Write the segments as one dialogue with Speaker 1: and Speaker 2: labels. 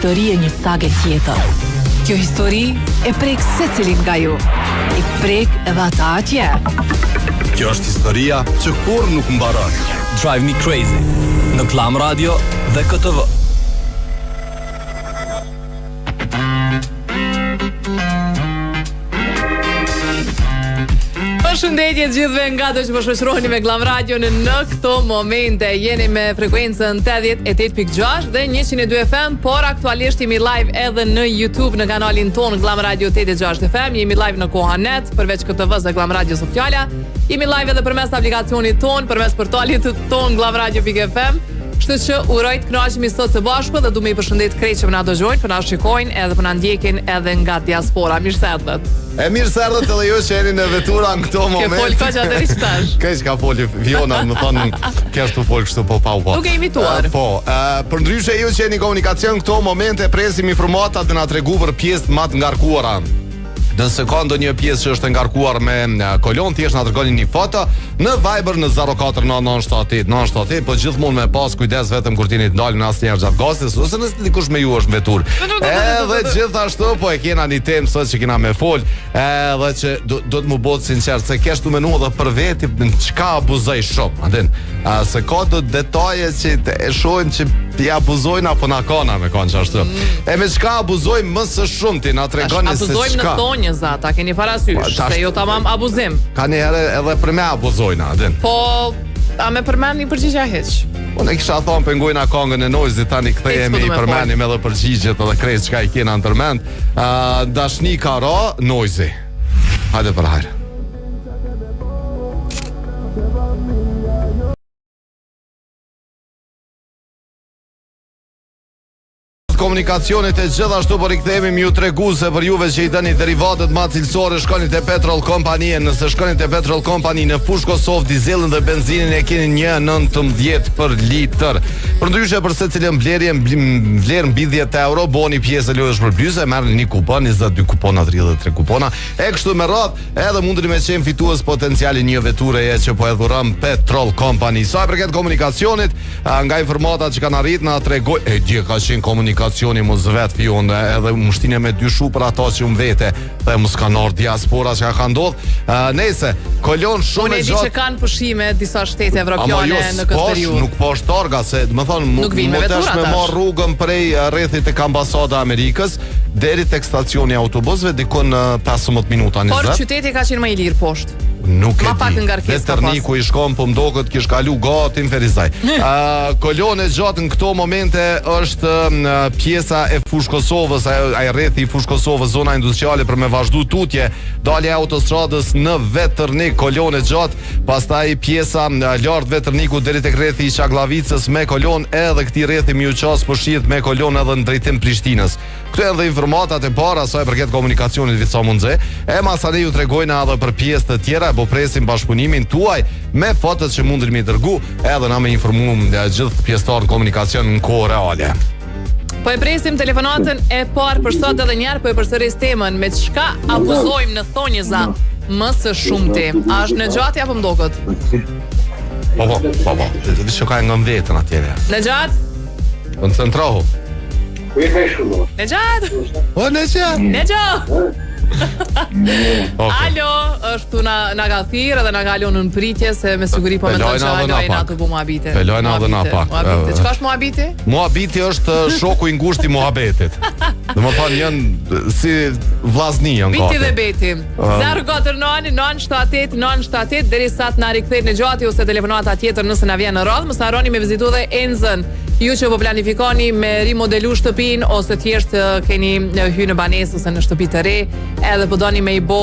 Speaker 1: histori e një sage tjetër. Kjo histori e prek secilin nga ju. I prek edhe ata atje.
Speaker 2: Kjo është historia që kur nuk mbaron.
Speaker 3: Drive Me Crazy në Klam Radio dhe KTV.
Speaker 4: Përshëndetje gjithëve nga do që po shoqëroheni me Klam Radio në këto momente. Jeni me frekuencën 88.6 dhe 102 FM, por aktualisht jemi live edhe në YouTube në kanalin ton Klam Radio 86 FM. Jemi live në Kohanet, përveç KTV-s dhe Klam Radio Sofjala. Jemi live edhe përmes aplikacionit ton, përmes portalit ton klamradio.fm. Kështu që uroj të kënaqemi sot së bashku dhe du me i përshëndet krejt që më na dëgjojnë, për na shikojnë edhe për na ndjekin edhe nga diaspora. Mirë se erdhët.
Speaker 2: Mirë se erdhët edhe ju që jeni në vetura në këto moment.
Speaker 4: Ke fol kaq atëri çtash.
Speaker 2: Keq ka foli Viona, më thonë ke ashtu fol kështu po.
Speaker 4: Duke imituar.
Speaker 2: Për ndryshe ju që jeni komunikacion në këto momente presim informata dhe na tregu për pjesë më të ngarkuara. Nëse ka ndonjë pjesë që është ngarkuar me kolon, thjesht na dërgoni një foto në Viber në 049978978, po gjithmonë me pas kujdes vetëm kur tini të ndalën asnjëherë gjatë gastis, ose nëse dikush me ju është në vetur. Edhe gjithashtu po e kena një temë sot që kena me fol, edhe që do të më bëhet sinqert se kesh tu menuar edhe për veti çka abuzoj shumë, atin. Se ka të detaje që e shohim që ti abuzojnë apo na kanë me kanë ashtu. E me çka abuzojmë më së shumti na tregoni se çka.
Speaker 4: Abuzojmë në thonjë zata, keni parasysh se jo tamam abuzim.
Speaker 2: Ka një herë edhe për me abuzojnë, atin.
Speaker 4: Po a me përmend një përgjigje hiç.
Speaker 2: Unë kisha thonë pengojna kongën e Noizit, tani kthehemi i përmendim edhe përgjigjet edhe krejt çka i kena në tërmend. Dashni ka ra Noizi. Hajde për hajde. Komunikacionit e gjithashtu por i kthehemi ju tregu se për juve që i dëni derivatet ma cilësore shkoni te Petrol Company. Nëse shkoni te Petrol Company në fush Kosovë dizelin dhe benzinin e keni 1.19 për litër. Për ndryshe për secilën vlerë mbi 10 euro, boni pjesë e lojës shpërblyese, merrni një kupon, 22 kupona, 33 kupona. E kështu me radhë, edhe mundeni me qenë fitues potenciali një veture që po e dhuron Petrol Company. Sa i përket komunikacionit, nga informatat që kanë arritur na tregoj dje ka qenë komunikacioni mos vet fion edhe mështinje me dy shu për ata që vete dhe mos kanë ardhur diaspora që ka ndodh. Nëse kolon shumë
Speaker 4: e gjatë. Unë e di që kanë pushime disa shtete evropiane në këtë periudhë.
Speaker 2: Nuk po është targa se do të thonë mund të marr rrugën prej rrethit tek ambasada e Amerikës deri tek stacioni i autobusëve dikon 15 minuta 20.
Speaker 4: Por qyteti ka qenë më i lirë poshtë.
Speaker 2: Nuk e di. Veterniku i shkon po mdoket kish kalu gati në Ferizaj. Kolon e gjatë në këto momente është pjesa e fush Kosovës, ai rrethi i fush Kosovës, zona industriale për me vazhdu tutje, dalja e autostradës në Veternik, kolon e gjatë, pastaj pjesa lart Veterniku deri tek rrethi i Çaglavicës me kolon, edhe këtij rrethi Miuças po shihet me kolon edhe në drejtim Prishtinës. Këto janë dhe informatat e para sa e përket komunikacionit Vica Mundze. E masane ju tregojnë edhe për pjesë të tjera, po presim bashkëpunimin tuaj me fotot që mundeni mi dërgu, edhe na me informuam gjithë pjesëtarët komunikacion në kohë reale.
Speaker 4: Po e presim telefonatën e parë për sot edhe njëherë, po e përsëris temën me çka abuzojmë në thonjza më së shumti. A është në gjatë apo mdokët?
Speaker 2: Po. Dhe që ka nga vetën atjere.
Speaker 4: Në gjatë?
Speaker 2: Koncentrohu.
Speaker 4: Në gjatë? Në gjatë? Alo, është na ka thirrë dhe na ka lënë në pritje se me siguri po mendon se Alojna të bëj muhabite.
Speaker 2: Pelojna edhe na pak.
Speaker 4: Çka është muhabiti?
Speaker 2: Muhabiti është shoku i ngushtë i muhabetit. Domethënë janë si vllazni janë gati.
Speaker 4: Biti dhe beti. 049 978 978 derisa të na rikthehet në gjati ose telefonata tjetër nëse na vjen në radhë. Mos harroni me vizitu dhe Enzën. Ju që po planifikoni me rimodelu shtëpinë ose thjesht keni hyrë në banesë ose në shtëpi të re, edhe po doni me i bë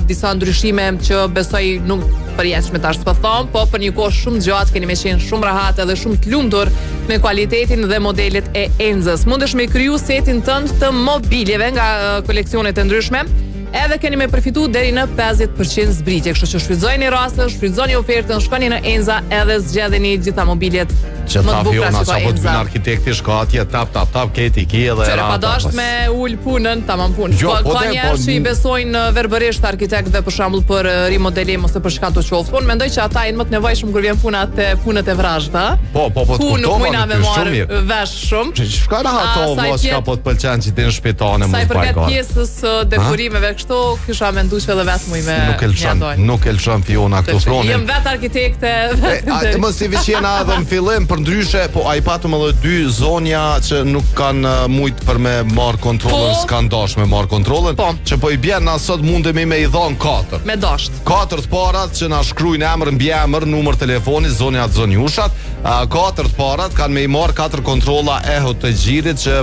Speaker 4: disa ndryshime që besoj nuk përjetshme tash po them, po për një kohë shumë gjatë keni më qenë shumë rahat edhe shumë të lumtur me cilëtetin dhe modelet e Enzës. Mundesh me kriju setin tënd të mobiljeve nga koleksione të ndryshme. Edhe keni me përfitu deri në 50% zbritje. Kështu që shfrytëzoni rastën, shfrytëzoni ofertën, shkoni në Enza edhe zgjedheni gjitha mobiljet
Speaker 2: që ta Fiona që apo të bën arkitekti shka atje, tap, keti, ki edhe
Speaker 4: Qere pa dasht me ull punën, tamam punë. Ka njerë që i besojnë verbërisht arkitekt dhe për shembull për rimodelim ose për shka të qoftë. Po mendoj që ata janë më të nevojshëm kur vjen punët e vrazhta.
Speaker 2: Po,
Speaker 4: ku nuk mujna me marrë vesh shumë.
Speaker 2: Çka rahato çka po të pëlqen që ti në shpitane mos
Speaker 4: baj. Sa i përket pjesës dekorimeve kështu, kisha menduar edhe vetëm me
Speaker 2: nuk e lëshon Fiona këtu fronin.
Speaker 4: Jem vetë arkitekte.
Speaker 2: Mos i vishjena edhe në fillim për ndryshe, po ai patëm edhe 2 zonja që nuk kanë mujt për me marr kontrollin, s'kan dash me marr kontrollin, që po i bjen na sot mundemi me i dhon 4.
Speaker 4: Me dasht.
Speaker 2: 4 të parat që na shkruajnë emër, mbiemër, numër telefoni, zonjat, zonjushat. 4 të parat kanë me i marr 4 kontrolla e të gjirit që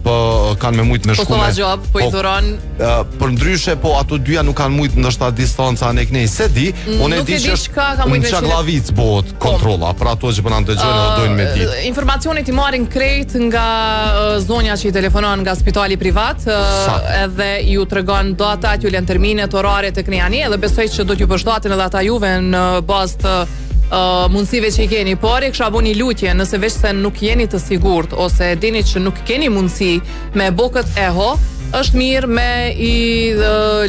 Speaker 2: po kanë me mujt me shku.
Speaker 4: Po job, po i dhuron.
Speaker 2: Për ndryshe, po ato dyja nuk kanë mujt ndoshta distanca ne kënej se di, unë e di që
Speaker 4: ka mujt me
Speaker 2: Çaklavic bëhet kontrolla, për ato që po na dëgjojnë dojnë me ditë.
Speaker 4: Informacionet i marrin krejt nga zonja që i telefonon nga spitali privat, edhe ju tregon datat, ju lën terminet, oraret e kënjani, edhe besoj që do t'ju përshtaten edhe ata juve në bazë të mundësive që i keni, por e kisha bëni lutje nëse veç se nuk jeni të sigurt ose dini që nuk keni mundësi me bokët eho, është mirë me i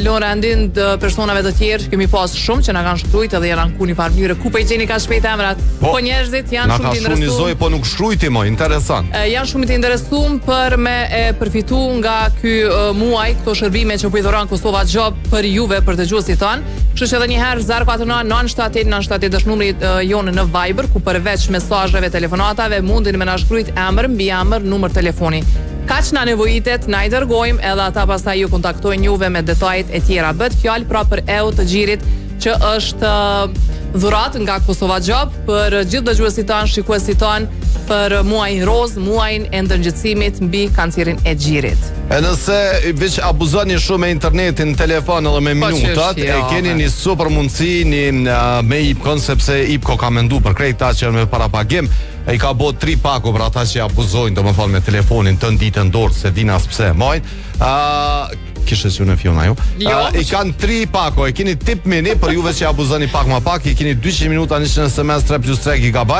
Speaker 4: lënë rendin personave të tjerë që kemi pas shumë që na kanë shkruajt edhe janë anku një farë mënyre ku po i gjeni ka shpejt emrat. Po njerëzit janë shumë të interesuar.
Speaker 2: Po nuk shkruajti më, interesant.
Speaker 4: Janë shumë të interesuar për me e përfitu nga ky muaj këto shërbime që po i dhuron Kosova Job për juve, për dëgjuesit tanë. Kështu që edhe një herë 049 978 978 është numri jonë në Viber, ku përveç mesazheve, telefonatave mundin me na shkruajt emër, mbiemër, numër telefoni. Kaq na nevojitet, na i dërgojmë edhe ata pastaj ju kontaktojnë juve me detajet e tjera. Bëhet fjalë pra për të gjirit që është dhurat nga Kosova Job për gjithë dëgjuesit tanë, shikuesit tanë për muajin roz, muajin e ndërgjegjësimit mbi kancerin e gjirit.
Speaker 2: E nëse veç abuzoni shumë me internetin, telefon edhe me minutat, e keni një super mundësi me IPCO, sepse IPCO ka mendu për krejt ta që me parapagim, e i ka bo 3 pako për ata që abuzojnë, do më thonë me telefonin të ditën dorë, se din as pse majnë. Kishe që në Fiona ju. I kanë 3 pako, e keni tip mini për juve që abuzoni pak ma pak, i keni 200 minuta në SMS 3+3 GB,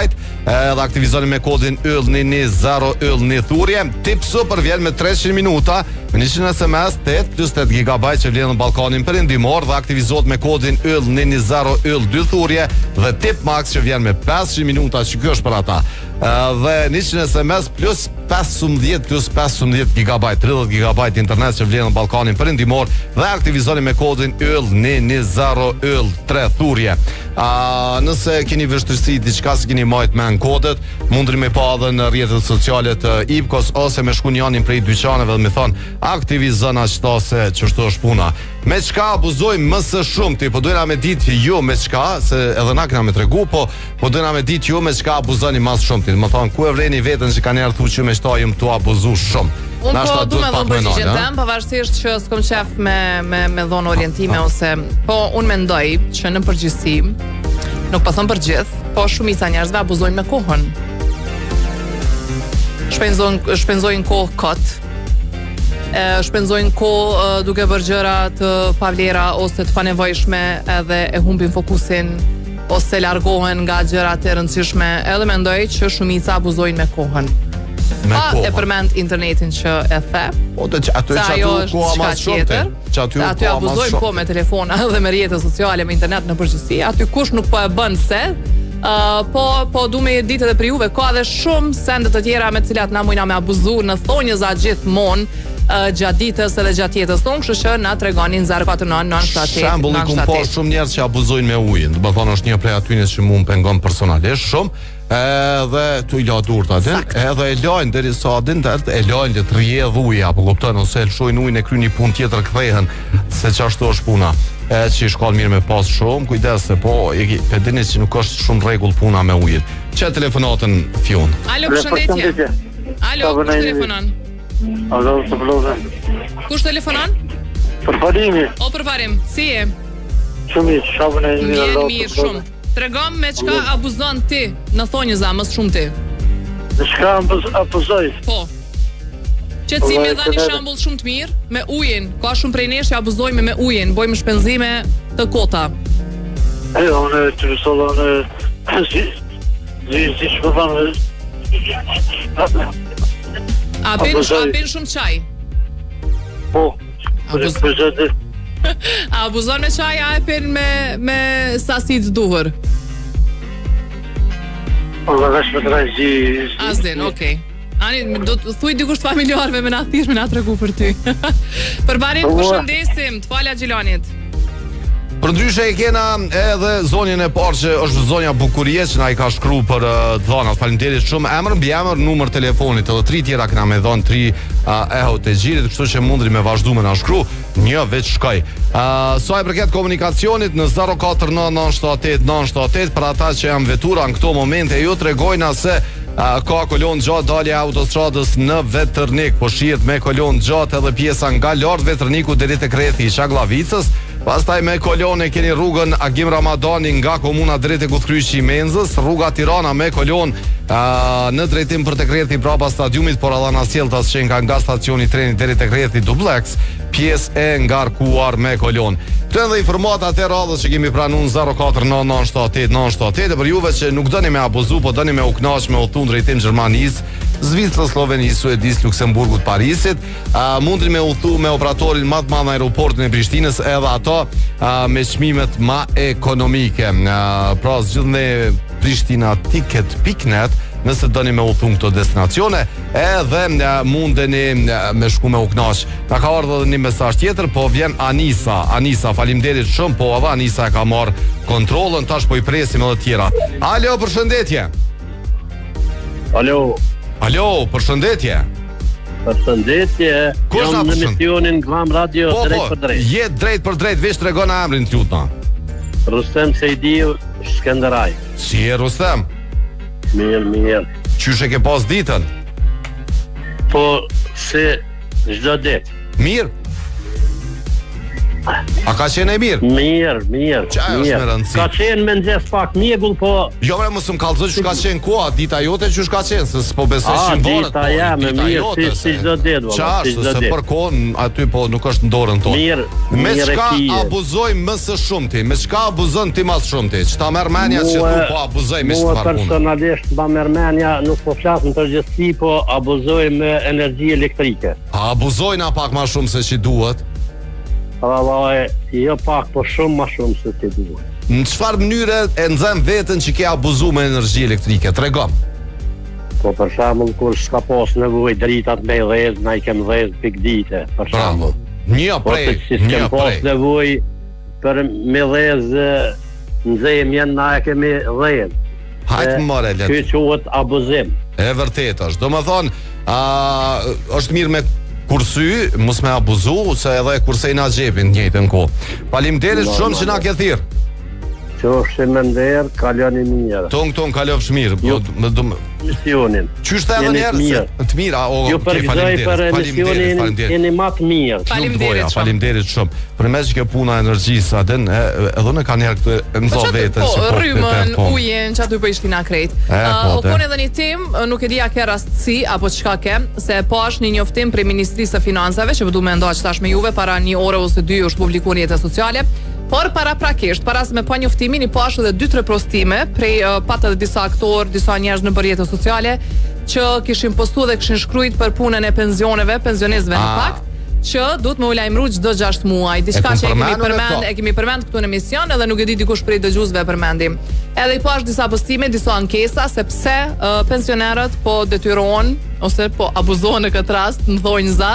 Speaker 2: edhe aktivizoni me kodin YLL110 YLL1 thurje. Tip super vjen me 300 minuta, në 100 SMS 8+8 GB që vjen në balkonin perëndimor dhe aktivizohet me kodin YLL110 YLL2 thurje, dhe tip max që vjen me 500 minuta që kjo është për ata. Dhe 100 SMS plus 15 GB, 30 GB internet që vjen në balkonin perëndimor dhe aktivizoni me kodin YLL110 YLL3 thurje. Nëse keni vështirësi diçka se keni marrë me kodet, mundni me pa edhe në rrjetet sociale të IPCO-s ose me shku njanin prej dyqaneve dhe me thon aktivizon ashtu se ç'është është puna. Me çka abuzojmë më së shumti, po dojna me ditë ju me çka, se edhe na kena me tregu, po dojna me ditë ju me çka abuzoni më së shumti. Do të thon ku e vleni veten që kanë ardhur që me shtojmë tu abuzu shumë.
Speaker 4: Unë po du me dhënë përgjigjen tem, pavarësisht që s'kom qef me dhonë orientime ose, po unë mendoj që në përgjithësi, nuk po thëm për gjithë, po shumica njerëzve abuzojnë me kohën. Shpenzojnë kohë kot, shpenzojnë kohë duke bërë gjëra të pavlera ose të panevojshme edhe e humbin fokusin ose largohen nga gjërat e rëndësishme, edhe mendoj që shumica abuzojnë me kohën. Pa e përmend internetin që e the.
Speaker 2: Po të ato që aty ku ama shumë.
Speaker 4: Aty abuzojnë po me telefona dhe me rrjete sociale, me internet në përgjithësi. Aty kush nuk po e bën se, po du me ditë edhe për juve, ka dhe shumë sende të tjera me cilat na mujna me abuzu në thonjëza gjithmonë gjatë ditës edhe gjatë jetës tonë, kështu që na tregonin 049 978
Speaker 2: Shembull, i kum por shumë njerëz që abuzojnë me ujin. Do të thonë është një prej atyres që mua më pengon personalisht shumë. Edhe tu i la durt atë, edhe e lajnë derisa dindet, e lajnë le të rrjedh uji, apo kupton, ose lshojnë ujin e kryen një punë tjetër kthehen, se çashtu është puna. Që i shkon mirë me pas shumë, kujdes se po, e dini që nuk është shumë rregull puna me ujin. Çe telefonatën Fion.
Speaker 4: Alo, përshëndetje. Alo, kush telefonon?
Speaker 5: Alo, të vlozën.
Speaker 4: Kush telefonon?
Speaker 5: Përparimi.
Speaker 4: O, përparim, si e?
Speaker 5: Shumë i shabën e një
Speaker 4: mirë shumë. Tregom me çka abuzon ti në thonjëza më shumë ti.
Speaker 5: Në çka abuzoj?
Speaker 4: Po. Qëtësi me dha një shembull shumë të mirë me ujin. Ka shumë prej nesh që abuzojmë me ujin, bojmë shpenzime të kota.
Speaker 5: Unë të rësolla në zi shpëvan
Speaker 4: A pin shumë çaj?
Speaker 5: Po.
Speaker 4: A abuzon me çaj, a e pin me sasi të duhur?
Speaker 5: Po vesh me trajzi.
Speaker 4: Asden, okay. Ani, do të thuj dikush të familjarëve me na thirr, me na tregu për ty. Përbarim, përshëndesim, të fala Gjilanit.
Speaker 2: Përndryshe e kena edhe zonjën e parë që është zonja Bukurie që na i ka shkru për dhonat. Faleminderit shumë. Emër, mbiemër, numër telefonit, edhe 3 tjera kena me dhon 3 eho të gjirit, kështu që mundri me vazhdu me na shkru. Një veç shkoj. Sa i përket komunikacionit në 049978978 për ata që janë vetura në këto momente, ju tregojna se ka kolon gjatë dalje autostradës në Vetërnik, po shihet me kolon gjatë edhe pjesa nga lart Vetërniku deri te krethi i Çaglavicës. Pastaj me kolon e keni rrugën Agim Ramadani nga komuna drejt e Kuthkryqi i Menzës, rruga Tirana me kolon në drejtim për te krethi brapa stadiumit, por Allana Sjelltas që nga stacioni treni deri te krethi Duplex, pjesë e ngarkuar me kolon. Këto edhe informata të radhës që kemi pranuar 049978978 për juve që nuk dëni me abuzu, po dëni me u kënaq me udhëtim drejtim Gjermanisë, Zvicrës, Slovenisë, Suedisë, Luksemburgut, Parisit. Mundin me udhëtu me operatorin më të madh në aeroportin e Prishtinës, edhe ato me çmimet më ekonomike. Pra zgjidhni prishtinaTicket.net nëse dëni me udhëtum këto destinacione, edhe mundeni me shku me u kënaq. Na ka ardhur edhe një mesazh tjetër, po vjen Anisa. Anisa, faleminderit shumë, po edhe Anisa e ka marr kontrollën, tash po i presim edhe të tjera. Alo, përshëndetje. Alo, përshëndetje.
Speaker 6: Përshëndetje.
Speaker 2: Jam
Speaker 6: në emisionin Glam Radio drejt për drejt.
Speaker 2: Je drejt për drejt, veç tregona emrin të lutna.
Speaker 6: Rustem Sejdiu, Shkenderaj.
Speaker 2: Si e Rustem?
Speaker 6: Mirë.
Speaker 2: Qysh e ke pas ditën?
Speaker 6: Po, se çdo ditë.
Speaker 2: Mirë? A ka qenë e mirë?
Speaker 6: Mirë.
Speaker 2: Qa është me rëndësi?
Speaker 6: Ka qenë me nxes pak mjegull, po...
Speaker 2: Jo bre, mos më kallëzoj që ka qenë koha, dita jote që ka qenë, se s'po besoj që në vorët.
Speaker 6: Dita jam, mirë, si çdo ditë.
Speaker 2: Qa është, se për kohën aty po nuk është në dorën tonë.
Speaker 6: Mirë
Speaker 2: me çka abuzoj më së shumti? Me çka abuzon ti më së shumti? Çta merr mendja që thu po abuzoj me çfarë punë?
Speaker 6: Personalisht më merr mendja, nuk po flas në përgjithësi, po abuzoj me energji elektrike.
Speaker 2: A abuzojna pak më shumë se që duhet?
Speaker 6: Jo pak, po shumë më shumë se ti duhet.
Speaker 2: Në çfarë mënyre e nxem veten që ke abuzuar me energji elektrike? Tregom.
Speaker 6: Po për shembull kur s'ka pas nevojë dritat me dhez, na i kem dhez pikdite, për shembull.
Speaker 2: Një prej,
Speaker 6: një pas nevojë për me dhez nxemjen, na e kemi dhez.
Speaker 2: Hajt more le.
Speaker 6: Ky quhet abuzim.
Speaker 2: E vërtet është. Domethënë, është mirë me kursy, mos me abuzu, se edhe kursej na xhepin njëjtën kohë. Faleminderit shumë që na ke thirr.
Speaker 6: Qofshi me nder, kaloni mirë.
Speaker 2: Ton kalofsh mirë, po
Speaker 6: misionin.
Speaker 2: Qysh ta edhe një herë? Të mirë,
Speaker 6: ju përgëzoj për misionin, jeni më të mirë.
Speaker 2: Faleminderit shumë. Për mes që kjo puna e energjisë, aden edhe në kanë herë këtë nxo veten
Speaker 4: si po rrymën, ujin, çatu po ishtin akrejt. O kon edhe një temë, nuk e di a ke rastësi apo çka ke, se po është një njoftim prej Ministrisë së Financave që do më ndoq tash me juve para një ore ose 2 është publikuar në rrjetet sociale. Por paraprakisht, para se me pa njoftimin, i pash edhe 2-3 prostime prej pat edhe disa aktor, disa njerëz në rrjetet sociale që kishin postuar dhe kishin shkruajtur për punën e pensioneve, pensionistëve në fakt, që duhet më u lajmëru çdo 6 muaj. Diçka që e kemi përmend këtu në emision edhe nuk e di dikush prej dëgjuesve përmendim. Edhe i pash disa postime, disa ankesa se pse pensionerët po detyrohen ose po abuzohen në këtë rast, në thonjza,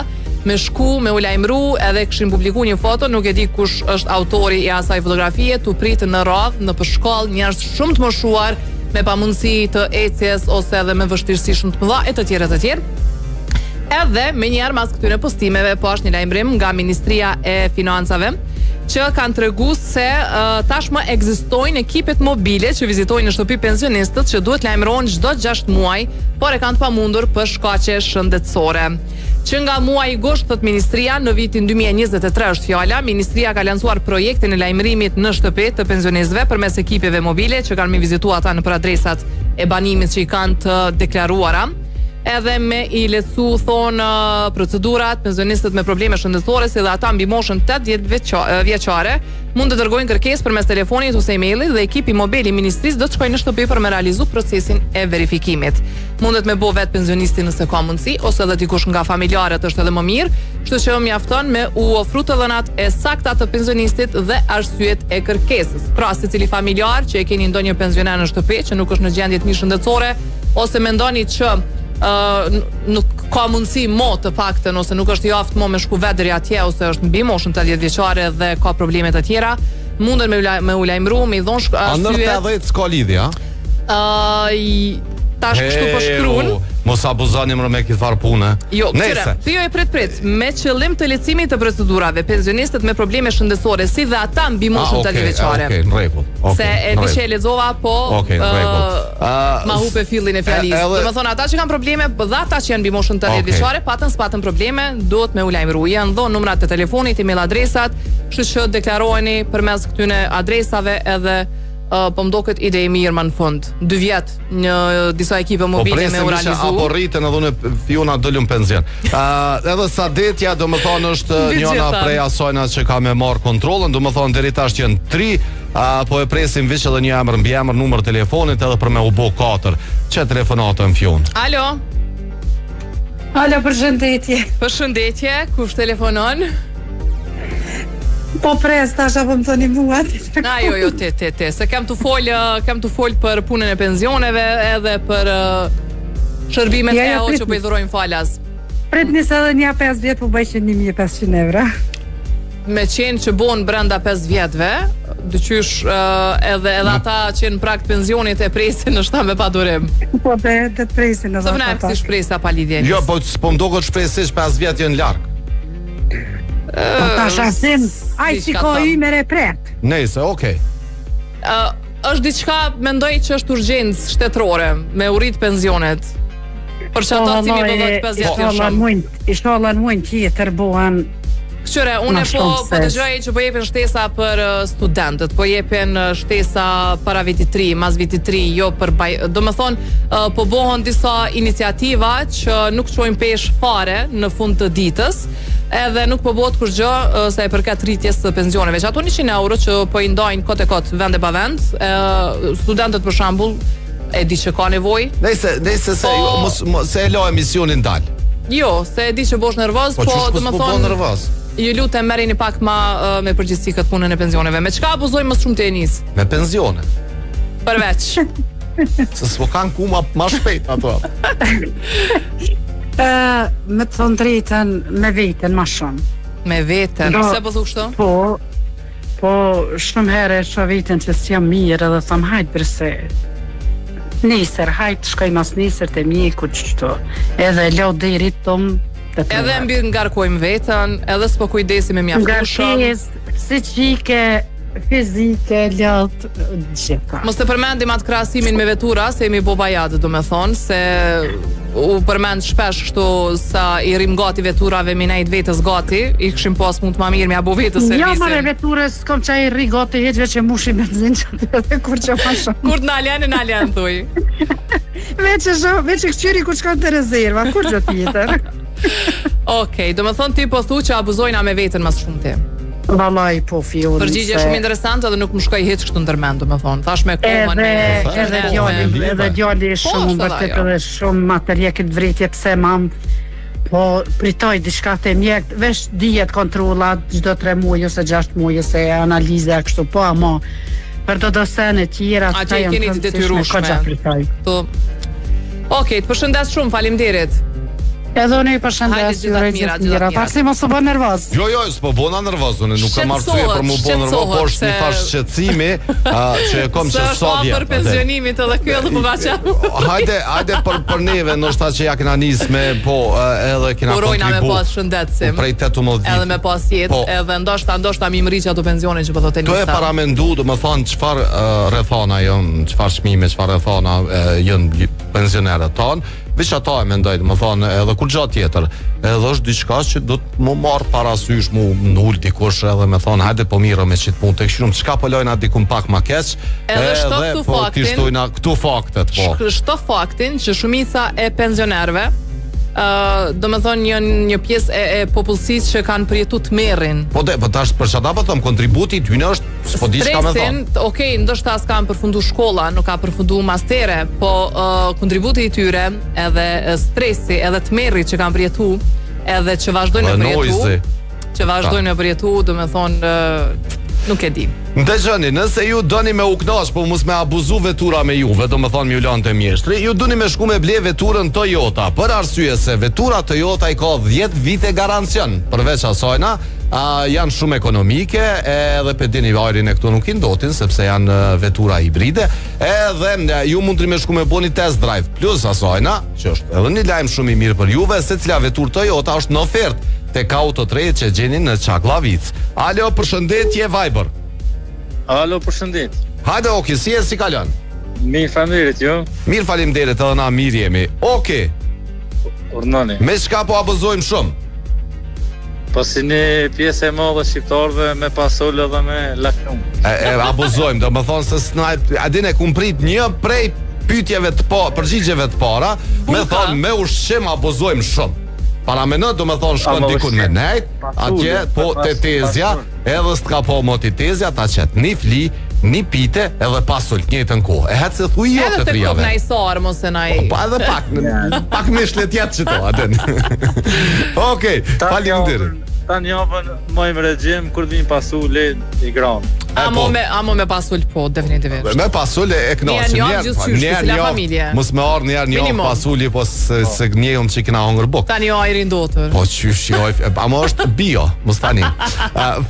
Speaker 4: me shku, me u lajmëru, edhe kishin publiku një foto, nuk e di kush është autori i asaj fotografie, tu pritë në radhë, në përshkoll, njerëz shumë të moshuar, me pamundësi të ecjes ose edhe me vështirësi shumë të mëdha e të tjerë. Edhe me njerë mas këtyre postimeve po është një lajmërim nga Ministria e Financave që kanë tregu se tashmë ekzistojnë ekipet mobile që vizitojnë në shtëpi pensionistët që duhet lajmërohen çdo 6 muaj, por e kanë të pamundur për shkaqe shëndetësore. Që nga muaji gusht, thot Ministria, në vitin 2023 është fjala, Ministria ka lancuar projektin e lajmërimit në shtëpi të pensionistëve përmes ekipeve mobile që kanë mi vizitua ata në për adresat e banimit që i kanë të deklaruara. edhe me i lecu thonë procedurat pensionistët me probleme shëndetësore, si dhe ata mbi moshën 80 vjeçare mund të dërgojnë kërkesë përmes telefonit ose emailit dhe ekipi mobil i ministrisë do të shkojnë në shtëpi për me realizu procesin e verifikimit. Mundet me bo vetë pensionisti nëse ka mundësi, ose edhe dikush nga familjarët është edhe më mirë, kështu që mjafton me u ofru të dhënat e sakta të pensionistit dhe arsyet e kërkesës. Pra, secili familjar që e keni ndonjë pensioner në shtëpi që nuk është në gjendje të mirë shëndetësore, ose mendoni që nuk ka mundësi mo të paktën, ose nuk është i aftë mo me shku vetë deri atje, ose është mbi moshën 80 vjeçare dhe ka probleme të tjera, munden me u lajmëru, me i dhonë arsyet.
Speaker 2: Ndër 80 s'ka lidhja?
Speaker 4: Tash kështu po shkruan.
Speaker 2: Mos abuzoni më me këtë farë pune.
Speaker 4: Jo, jo e prit. Me qëllim të lehtësimit të procedurave, pensionistët me probleme shëndetësore, si dhe ata mbi moshën 80 vjeçare.
Speaker 2: Okej, në rregull.
Speaker 4: Se e di që e lexova, po ma hupe fillin e fjalisë. Domethënë ata që kanë probleme, dhe ata që janë mbi moshën 80 vjeçare, patën probleme, duhet me u lajmëru. Janë dhënë numrat e telefonit, email adresat, kështu që deklaroheni përmes këtyre adresave edhe po më duket ide e mirë më në fund. 2 vjet një disa ekipe mobile me u realizu.
Speaker 2: Apo rritën edhe unë fjuna dolëm penzion. Edhe Sadetja domethënë është njëna prej asojna që ka me marr kontrollën, domethënë deri tash janë 3, po e presim veç edhe një emër mbi emër, numër telefonit edhe për me u bë 4. Çe telefonatë në fjun.
Speaker 4: Alo.
Speaker 7: Alo, përshëndetje.
Speaker 4: Përshëndetje, kush telefonon?
Speaker 7: Po pres, tash apo më thoni mua.
Speaker 4: Jo, te. Se kam të fol për punën e pensioneve edhe për shërbimet e o që po i dhurojnë falas.
Speaker 7: Pritni se edhe një 5 vjet po bëjnë 1500 euro.
Speaker 4: Me qenë që bon brenda 5 vjetve, dyqysh edhe ata që në prag të pensionit e presin në shtatë me padurim.
Speaker 7: Po të presin edhe ata.
Speaker 4: Sa vëna si shpresa pa lidhje.
Speaker 2: Jo, po më duket shpresësh 5 vjet janë larg.
Speaker 7: Ta shasim, aj si ko i me repret.
Speaker 2: Nëse, okej.
Speaker 4: Është diçka, mendoj që është urgjencë shtetërore me u rrit pensionet. Për që ato cimi do të 5 vjet shumë.
Speaker 7: Inshallah në mujnë tjetër buan.
Speaker 4: Qyre, unë po dëgjoj që po jepin shtesa për studentët, po jepin shtesa para vitit 3, mas vitit 3, jo për do me thonë, po bohon disa iniciativa që nuk qojnë pesh fare në fund të ditës, edhe nuk po bëhet kur gjë sa e përket rritjes së pensioneve. Që ato 100 euro që po i ndajnë kot e kot, vend e pa vend, studentët për shembull e di që ka nevojë.
Speaker 2: Nëse se e la emisionin dal.
Speaker 4: Jo, se e di që bosh nervoz, po domethënë ju lutem merreni pak me përgjegjësi këtë punën e pensioneve. Me çka abuzojmë më shumë të Enis?
Speaker 2: Me pensione.
Speaker 4: Përveç.
Speaker 2: Se s'po kanë ku ma shpejt ato.
Speaker 7: Me të thonë drejtën, me veten ma shumë.
Speaker 4: Me veten? Pse po thua kështu?
Speaker 7: Po shumë herë shoh veten që s'jam mirë edhe tham hajt përse. Nesër, hajt shkoj mas nesër te mjeku çto. Edhe lo deri tom.
Speaker 4: Edhe mbi ngarkojmë veten, edhe s'po kujdesemi mjaftueshëm.
Speaker 7: Ngarkesë psiqike, fizike, lot gjitha.
Speaker 4: Mos të përmendim atë krahasimin me vetura, se jemi bobajat, do me thonë, se u përmend shpesh kështu sa i rrim gati veturave mi nejt vetës gati, i këshim pas mund të ma mirë mja bo vetës servisin.
Speaker 7: Ja, mare veturës, s'kom që i rri gati, heq veç e mushi benzin që të edhe kur që ma shumë.
Speaker 4: Kur të naljen, thuj.
Speaker 7: Veç e këqyri kur shkon të rezerva, kur që tjetër.
Speaker 4: Okej, do me thonë ti po thu që abuzojna me vetën mas shumë ti.
Speaker 7: Valaj po fionë.
Speaker 4: Përgjigje shumë interesante dhe nuk më shkoj hiç kështu ndërmend, do me thonë. Tash me kohën
Speaker 7: edhe djali shumë vërtet edhe shumë materje këtë vritje pse mam po pritoj diçka te mjek, vesh dihet kontrollat çdo 3 muaj ose 6 muaj ose analiza kështu po ama për do dosene tjera
Speaker 4: ata janë keni të detyrueshme. Okej, të përshëndes shumë, faleminderit.
Speaker 7: Edhe unë i përshëndes ju gjithë pasi mos u bë nervoz.
Speaker 2: Jo, s'po bëna nervoz, unë nuk kam arsye për mu bë nervoz, por është një fash shqetësimi që e kam që sot vjet.
Speaker 4: Për pensionimit edhe ky edhe po vaça.
Speaker 2: Hajde për neve, ndoshta që ja kena nis me edhe kena kontribuar.
Speaker 4: Urojna me pas shëndetësim.
Speaker 2: Prej 18 ditë.
Speaker 4: Edhe me pas jetë, edhe ndoshta mi mriq ato pensione që po thotë Enisa.
Speaker 2: To e paramendu, domethënë çfarë rrethana janë, çfarë çmime, çfarë rrethana janë pensionerët tonë. Veç ata e mendoj, më thonë, edhe kur gjatë tjetër. Edhe është diçka që do të më marr parasysh, mu nul dikush edhe më thonë, hajde po mirë me çit punë tek shrum, çka po lojna diku pak më keq.
Speaker 4: Edhe
Speaker 2: po ti shtojna këtu faktet, po.
Speaker 4: Shto faktin që shumica e pensionerëve do me thonë një pjesë e popullsisë që kanë përjetu të merrin.
Speaker 2: Po tash për çfarë po them, kontributi i tyre është s'po di çka më thon.
Speaker 4: Okej, ndoshta s'kan përfundu shkolla, nuk ka përfundu mastere, po kontributi i tyre, edhe stresi, edhe të merrit që kanë përjetu, edhe që vazhdojnë me përjetu, do me thonë nuk e di.
Speaker 2: Ndëgjoni, nëse ju doni me u knash, po mos me abuzu vetura me juve, do me thonë Milan të mjeshtri, ju doni me shku me ble veturën Toyota, për arsye se vetura Toyota i ka 10 vite garancion, përveç asajna, janë shumë ekonomike, edhe për dini vajrin e këtu nuk i ndotin, sepse janë vetura hibride, edhe ju mundri me shku me bo një test drive, plus asajna, që është edhe një lajm shumë i mirë për juve, se cila vetur Toyota është në ofertë tek Auto Trade që gjeni në Çaklavic. Alo, përshëndetje Viber.
Speaker 8: Alo, përshëndet.
Speaker 2: Hajde, oke, si kalon?
Speaker 8: Mirë, faleminderit, jo?
Speaker 2: Mirë, faleminderit, edhe na mirë jemi. Oke.
Speaker 8: Urnoni.
Speaker 2: Me çka po abuzojmë shumë?
Speaker 8: Po si një pjesë e madhe shqiptarëve me pasole dhe me lakun.
Speaker 2: Abuzojmë, do më thonë se adine kum prit një prej pyetjeve të përgjigjeve të para, me thonë me ushqim abuzojmë shumë. Para me në, do me thonë shkon dikun me nejt, atje, po të tezja, edhe s'ka po moti tezja, ta qëtë një fli, një pite, edhe pasull të njëtë në kohë. E hetë se thuj jo të trijave. Edhe të
Speaker 4: kup najsar, mos e naj...
Speaker 2: Pa edhe pak mishlet jetë që to, aden. Okej, faleminderit.
Speaker 8: Ta njavën, mojmë regjim, kur vim pasulle i granë.
Speaker 4: Amo me pasull, po, definitivisht.
Speaker 2: Me pasull e knaqë. Mos me arë njerë një pasulli, po se njehëm që kina hongër buk.
Speaker 4: Ta një ajri ndotër.
Speaker 2: Po qysh jo, amo është bio, mos tani.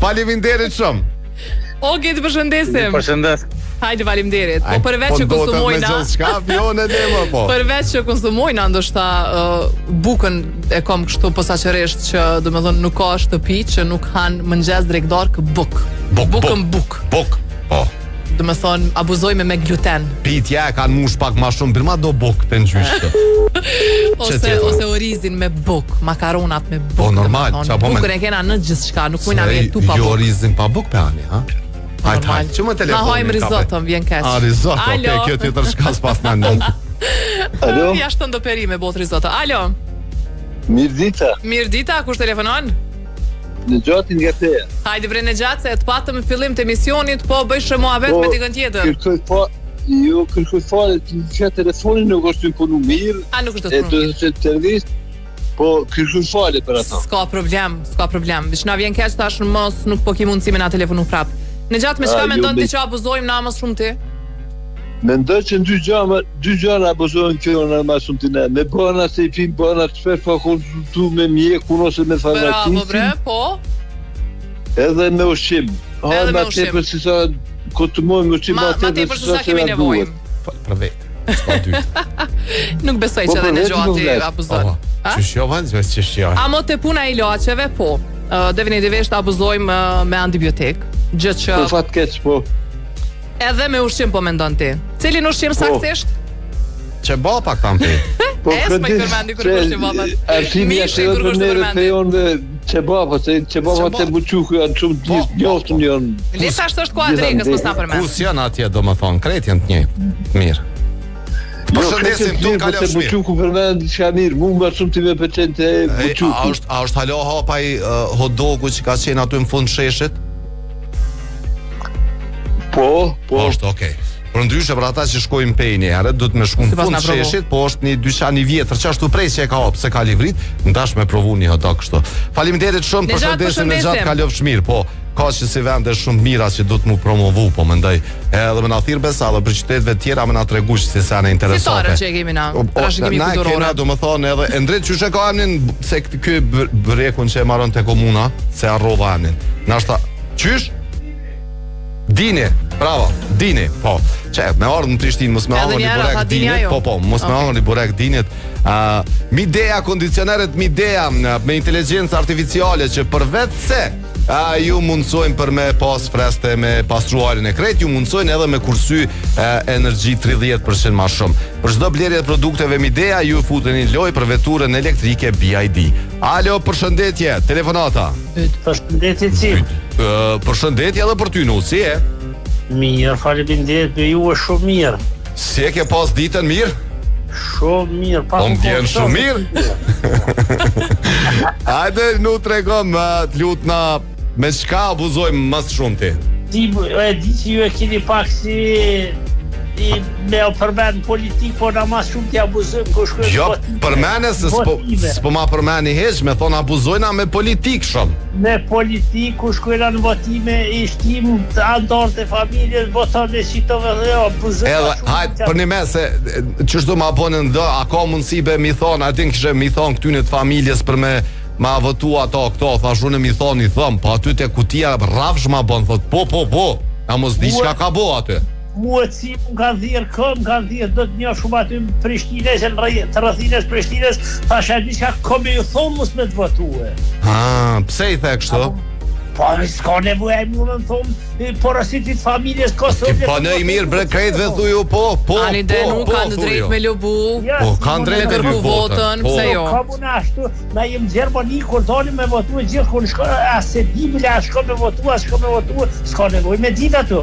Speaker 2: Faleminderit shumë.
Speaker 4: Oke, të përshëndesim.
Speaker 8: Përshëndes.
Speaker 4: Hajde, faleminderit. Po përveç që konsumojna. Përveç që konsumojna ndoshta bukën e kom kështu posaçërisht që domethënë nuk ka shtëpi që nuk han mëngjes drekdar buk. Bukën buk.
Speaker 2: Buk. Po.
Speaker 4: Domethënë abuzojmë me gluten.
Speaker 2: Pitja kanë mush pak më shumë, birma do buk të ngjyshtë.
Speaker 4: Ose orizin me buk, makaronat me buk.
Speaker 2: Po normal, çapo me.
Speaker 4: Bukën e kena në gjithçka, nuk mundna me tu pa buk.
Speaker 2: Jo orizin pa buk pe ani, ha? Hajt, që më telefonin?
Speaker 4: Na hajmë risotto, vjen keq.
Speaker 2: Risotto, okej, kjo tjetër shka s'pas në ndonjë.
Speaker 4: Alo? Ja shtë ndoperi me bot risotto. Alo?
Speaker 9: Mirdita.
Speaker 4: Mirdita, kush telefonon?
Speaker 9: Në gjatin nga teja.
Speaker 4: Hajde bre në gjatë, se të patëm fillim të emisionit, po bëjsh mua vetë me dikën tjetër.
Speaker 9: Kërkoj fare, që telefonin nuk është të punu mirë.
Speaker 4: Nuk është të punu mirë.
Speaker 9: Po, kërkoj fare për ata.
Speaker 4: S'ka problem. Vish na vjen keq tash mos nuk po ki mundësi me na telefonu prap. Në gjatë me shka mendon ti që abuzojmë na mas shumë ti?
Speaker 9: Mendoj që në dy gjana abuzojmë kjo në mas shumë ti ne. Me bëna se i pim bëna të shpesh pa konsultu me mjekun ose me farmacistin.
Speaker 4: Bravo bre, po?
Speaker 9: Edhe me ushqim.
Speaker 4: Edhe me ushqim.
Speaker 9: Për si sa kontumojmë ushqim
Speaker 4: ma tepër se sa kemi nevojë.
Speaker 2: Për vetë. S'ka dy.
Speaker 4: Nuk besoj që edhe në gjati abuzon.
Speaker 2: Qështjo.
Speaker 4: Amo të puna i ilaçeve, po. Definitivisht abuzojmë me antibiotik. Gjë që...
Speaker 9: Po fat keq, po.
Speaker 4: Edhe me ushqim po mendon ti. Cilin ushqim saktësisht?
Speaker 2: Që ba pak tam ti.
Speaker 4: S'ma i përmendi kur ushqim babat.
Speaker 9: Arsimia që dhe për nere të jonë dhe që baba, që baba të buquku janë shumë njoftën janë.
Speaker 4: Lisa është kuadrikës, mos na përmend.
Speaker 2: Kus janë atje, do më thonë, krejt janë të njëjtë. Mirë. Përshëndesim, tu kalon shmirë.
Speaker 9: Buquku përmend që mirë, mu nga shumë ti me pëlqen të buquku.
Speaker 2: A është halo hapaj hot dogu që ka qenë aty në fund sheshit?
Speaker 9: Po.
Speaker 2: Është, okej. Për ndryshe për ata që shkojnë pej një herë, do të me shku në fund sheshit, po është një dyqan i vjetër, që ashtu prej që e ka hapë, se ka livrit, ndash me provu një hot dog kështu. Faleminderit shumë, përshëndesim në gjatë kalov shmirë, po ka që si vende shumë mira që do të mu promovu, po mendoj, edhe me na thirë besa, edhe për qytetve tjera me na tregu që si sa në interesate.
Speaker 4: Si tare që e kemi na, rashë kemi kulturore.
Speaker 2: Na kena, do më thonë, edhe, ndrejt që shë ka emnin, se kë brekun që e maron të komuna, se arrova emnin. Nashta, qysh? Dini, bravo, Dini, po. Që, me ardhë në Prishtinë, mos me ardhë një burek Dinit, po, mos me ardhë një burek Dinit. Midea, kondicioneret Midea, me inteligencë artificiale, që për vetë se ju mundsojnë për me pas freste me pastruarin e krejt, ju mundsojnë edhe me kursy energji 30% ma shumë. Për çdo blerje të produkteve Midea, ju futeni lojë për veturën elektrike BID. Alo, përshëndetje, telefonata.
Speaker 5: Përshëndetje ci.
Speaker 2: Përshëndetje edhe për ty, si e?
Speaker 5: Mirë, faleminderit, me ju është shumë mirë.
Speaker 2: Si e ke pas ditën mirë?
Speaker 5: Shumë mirë,
Speaker 2: po m'djen shumë mirë. Hajde, nu tregom, të lutna, me çka abuzojmë mas shumë ti?
Speaker 5: Di që ju e keni pak si me o përmen politik, po na mas shumë t'ja abuzojmë ku shkojnë
Speaker 2: jo, përmene se s'po ma përmeni heq, me thonë abuzojna me politik shumë.
Speaker 5: Me politik, ku shkojnë në votime, i shtim të andarët e familjes, voton e qitove dhe abuzojnë.
Speaker 2: Edhe, hajtë, për një me se, qështu ma bënë ndë, a ka mundësi be mi thonë, a din kështë mi thonë këtyne të familjes për me ma votu ato këto, thashune mi thonë i thëmë, pa aty të kutia rafsh ma bënë, thot, po, a mos di qka ka bo aty.
Speaker 5: Mua si më kanë dhirë këm, kanë dhirë do të një shumë aty më Prishtines, të rëthines Prishtines, thashe di qka kome ju thonë mus me të votue.
Speaker 2: Pse i the kështu?
Speaker 5: Po, s'ka nevoja mu me më thonë, porositit familjes Kosovë.
Speaker 2: Po në i mirë bre krejtve thuju, po.
Speaker 4: Ani dhe nuk kanë drejt me lubu.
Speaker 2: Po, kanë drejt me lubu
Speaker 4: votën, pse jo?
Speaker 5: Ka mu në ashtu, na jem Gjermani, kur dalim me votu, gjithë kur shko, se dibile, a shko me votu, s'ka nevoj me dit ato.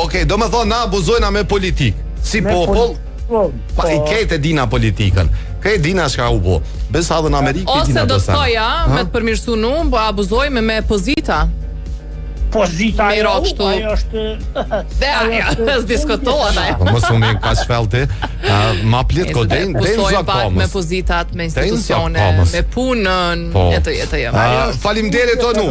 Speaker 2: Okej, do me thonë, na abuzojna me politik. Si popull, pa i kejt e dina politikën. Kejt dina shka u po. Besa dhe në Amerikë i dina
Speaker 4: ose do të thoja, me të përmirësu nu, po abuzojme me pozita.
Speaker 5: Pozita
Speaker 4: ajo
Speaker 5: është...
Speaker 4: Ajo s'diskotohet ajo.
Speaker 2: Mos unë ka shfelti, ma plit ko den
Speaker 4: zakomës. Me pozitat, me institucione, me punën, jetë.
Speaker 2: Faleminderit o nu.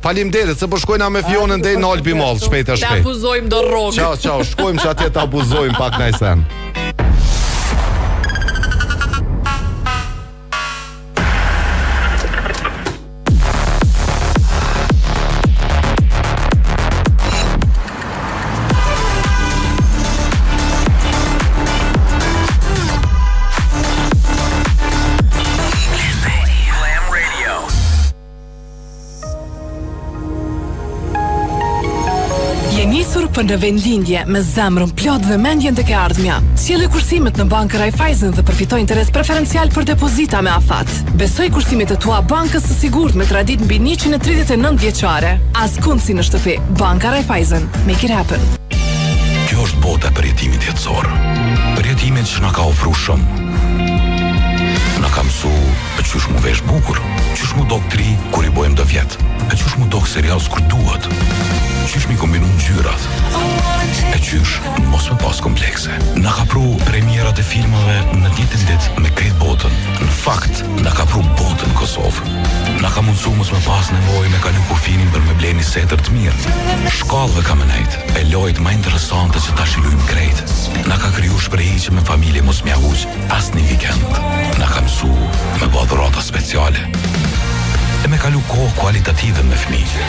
Speaker 2: Faleminderit se po shkojna me Fionën deri në Albi Mall, shpejt.
Speaker 4: Ta abuzojmë do rrogë.
Speaker 2: Ciao, shkojmë që atje ta abuzojmë pak najsen.
Speaker 1: Për në vendindje me zemrën plot dhe mendjen të ke ardhmja. Sjellë kursimet në bankë Raiffeisen dhe përfitoj interes preferencial për depozita me afat. Besoj kursimet e tua bankës së sigurt me tradit mbi 139 vjeçare. Askund si në shtëpi. Banka Raiffeisen. Make it happen.
Speaker 10: Kjo është bota e përjetimit jetësor. Përjetimit që na ka ofruar shumë. Na ka mësu e qysh mu vesh bukur, qysh mu dok tri kur i bojmë dë vjet, e qysh mu dok serios kur duhet, qysh mi kombinu ngjyrat, e qysh mos me pas komplekse. Na ka pru premierat e filmave në ditën ditë me krejt botën. Në fakt, na ka pru botën Kosovë. Na ka mundsu mos me pas nevojë me kalu kufinin për me bleni setër të mirë. Shkallëve ka me nejt, e lojt ma interesante që ta shilujmë krejt. Na ka kriju shprehje me familje mos mja huq as një vikend. Na ka mësu me bë dhurata speciale. E me kalu kohë kualitative me fëmijë.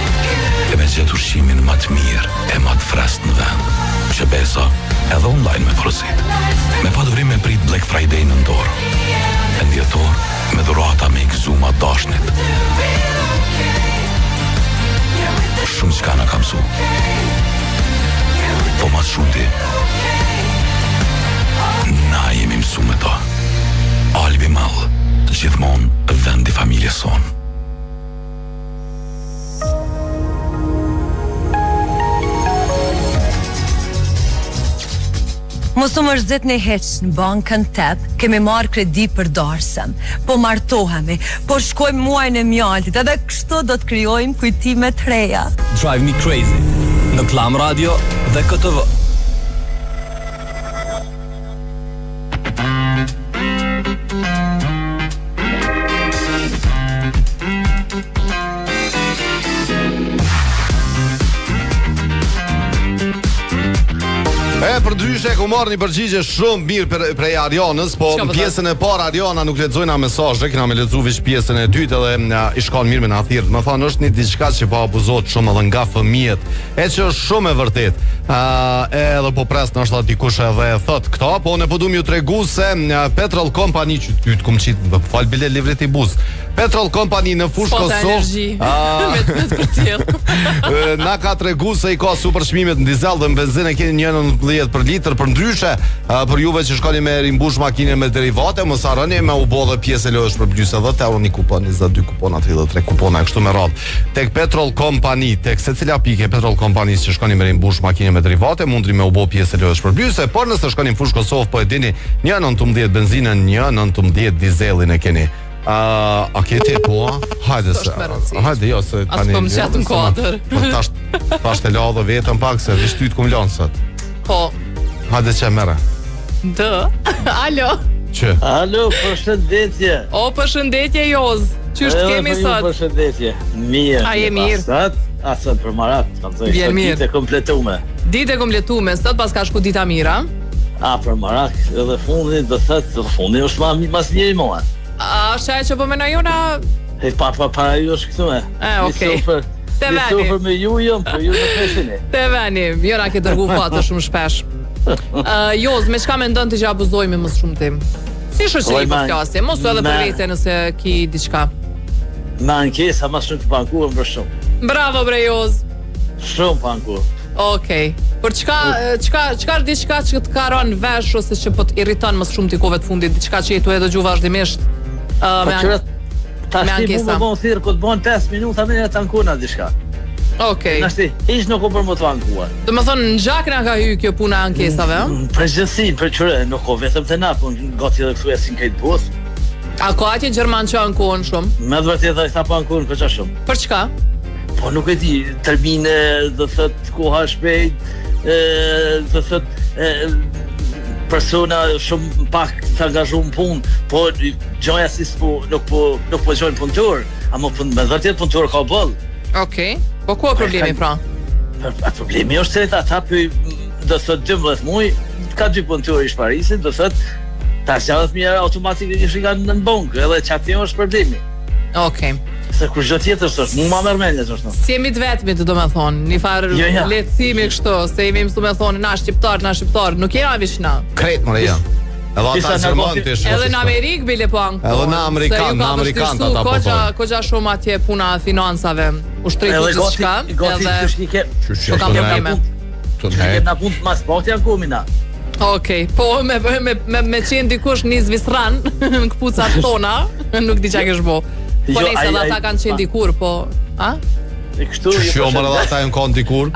Speaker 10: E me gjetë ushqimin më të mirë e më të freskët në vend. Që besa edhe online me porosit. Me padurim me prit Black Friday në dorë. E në dhjetor me dhurata me ikzuma dashnit. Shumë qka na ka mësu. Po mas shumë ti. Na jemi mësu me ta. Albi Mall, gjithmon vendi familje son.
Speaker 11: Mos u mërzit në heq në bankën tep, kemi marrë kredi për darsëm, po martohemi, po shkojmë muajnë e mjaltit, edhe kështu do të krijojmë kujtime të reja.
Speaker 3: Drive Me Crazy, në Klam Radio dhe KTV.
Speaker 2: Për ndryshe ku marrë një përgjigje shumë mirë prej Arianës, po në pjesën e parë Ariana nuk lexojna mesazhe, kena me lexuar veç pjesën e dytë edhe i shkon mirë me na thirrët. Më thonë është një diçka që po abuzohet shumë edhe nga fëmijët, e që është shumë e vërtet. Edhe po pres ndoshta dikush edhe e thot këto, po ne po duam ju tregu se Petrol Company që ty të kum qit fal bile livrit i buz. Petrol Company në fushë Kosovë na ka tregu se i ka super çmimet në dizel dhe në benzinë keni 1.19 për litër. Për ndryshe, për juve që shkoni me rimbush makinën me derivate, mos harroni me u bë dhe pjesë lojësh për plus edhe euro një kupon, 22 kupona, 33 kupona kështu me radhë. Tek Petrol Company, tek secila pikë Petrol Company që shkoni me rimbush makinën me derivate, mundri me u bë pjesë lojësh për plus, por nëse shkoni në fushë Kosovë, po e dini, 1.19 benzinën, 1.19 dizelin e keni. A keti po? Hajde jo se tani.
Speaker 4: As po më qatë në kodër.
Speaker 2: Tash të ladhe vetëm pak se vi shtyt kum lanë sot.
Speaker 4: Po.
Speaker 2: Hajde që mere.
Speaker 4: Alo.
Speaker 2: Që?
Speaker 12: Alo, përshëndetje.
Speaker 4: O, përshëndetje Joz. Qështë kemi sot?
Speaker 12: Përshëndetje. Mirë.
Speaker 4: A je mirë?
Speaker 12: Asët për marat.
Speaker 4: Vjen mirë.
Speaker 12: Ditë kompletume.
Speaker 4: Ditë kompletume, sot pas ka shku dita mira.
Speaker 12: Për marak, edhe fundin do thëtë, fundin është mas njëri moa.
Speaker 4: A shaj që po mena jona?
Speaker 12: Para ju është këtu e.
Speaker 4: Okej. Te veni.
Speaker 12: Sofer me ju jëm, për ju në pesini.
Speaker 4: Te veni, jona ke dërgu fatë shumë shpesh. Joz, me qka me ndonë të që abuzojme më shumë tim? Si shoqëri po flasim, mos edhe për vete nëse ki diçka.
Speaker 12: Me ankesa ma shumë të pankuar më shumë.
Speaker 4: Bravo bre Joz.
Speaker 12: Shumë pankuar.
Speaker 4: Okej. Por çka diçka që të ka rënë vesh ose që po të irriton më shumë ti kove të fundit, diçka që jetu edhe gju vazhdimisht me ankesa.
Speaker 12: Tash ti më bon thirr kur të bën 5 minuta më ne tankuna diçka.
Speaker 4: Okej.
Speaker 12: Tash hiç nuk u për më të ankuar.
Speaker 4: Do të thonë në gjak na ka hyrë kjo puna e ankesave, ëh?
Speaker 12: Përgjithësi, për çfarë nuk ka vetëm te na, po gati edhe këtu esin këtë bos.
Speaker 4: A ka atje gjerman që ankohen shumë?
Speaker 12: Me vërtetë ai sa po ankohen për çfarë shumë.
Speaker 4: Për çka?
Speaker 12: Po nuk e di, termine, do thot koha shpejt, do thot persona shumë pak të angazhuar në punë, po gjoja si nuk po gjojnë punëtor, ama me vërtet punëtor ka boll.
Speaker 4: Okej. Po ku është problemi pra?
Speaker 12: Problemi është se ata do thot 12 muaj, ka 2 punëtor i shparisin, do thot ta sjellë fëmia automatikisht nga në bankë, edhe çati është problemi.
Speaker 4: Okej.
Speaker 12: Se kur gjë tjetër është, mu ma merr mendje është.
Speaker 4: Si jemi të vetmi të do me thonë, një farë lehtësimi kështu, se jemi mësu me thonë, na shqiptar, nuk jena vish na.
Speaker 2: Kretë mëre janë. Edhe ata Gjerman të shkë.
Speaker 4: Edhe në Amerikë bile po anko.
Speaker 2: Edhe në Amerikan të ata po thonë.
Speaker 4: Kogja shumë atje puna financave, ushtrit u gjithë shka, edhe po kam probleme.
Speaker 12: Shkike na punë mas bakti janë komina.
Speaker 4: Okej, po me qenë dikush një zvisran në këpucat tona, nuk di qa kesh bo. Po nejse dhe ata kanë qenë dikur, po... A?
Speaker 2: Shjo mërë dhe ata e në konë dikur.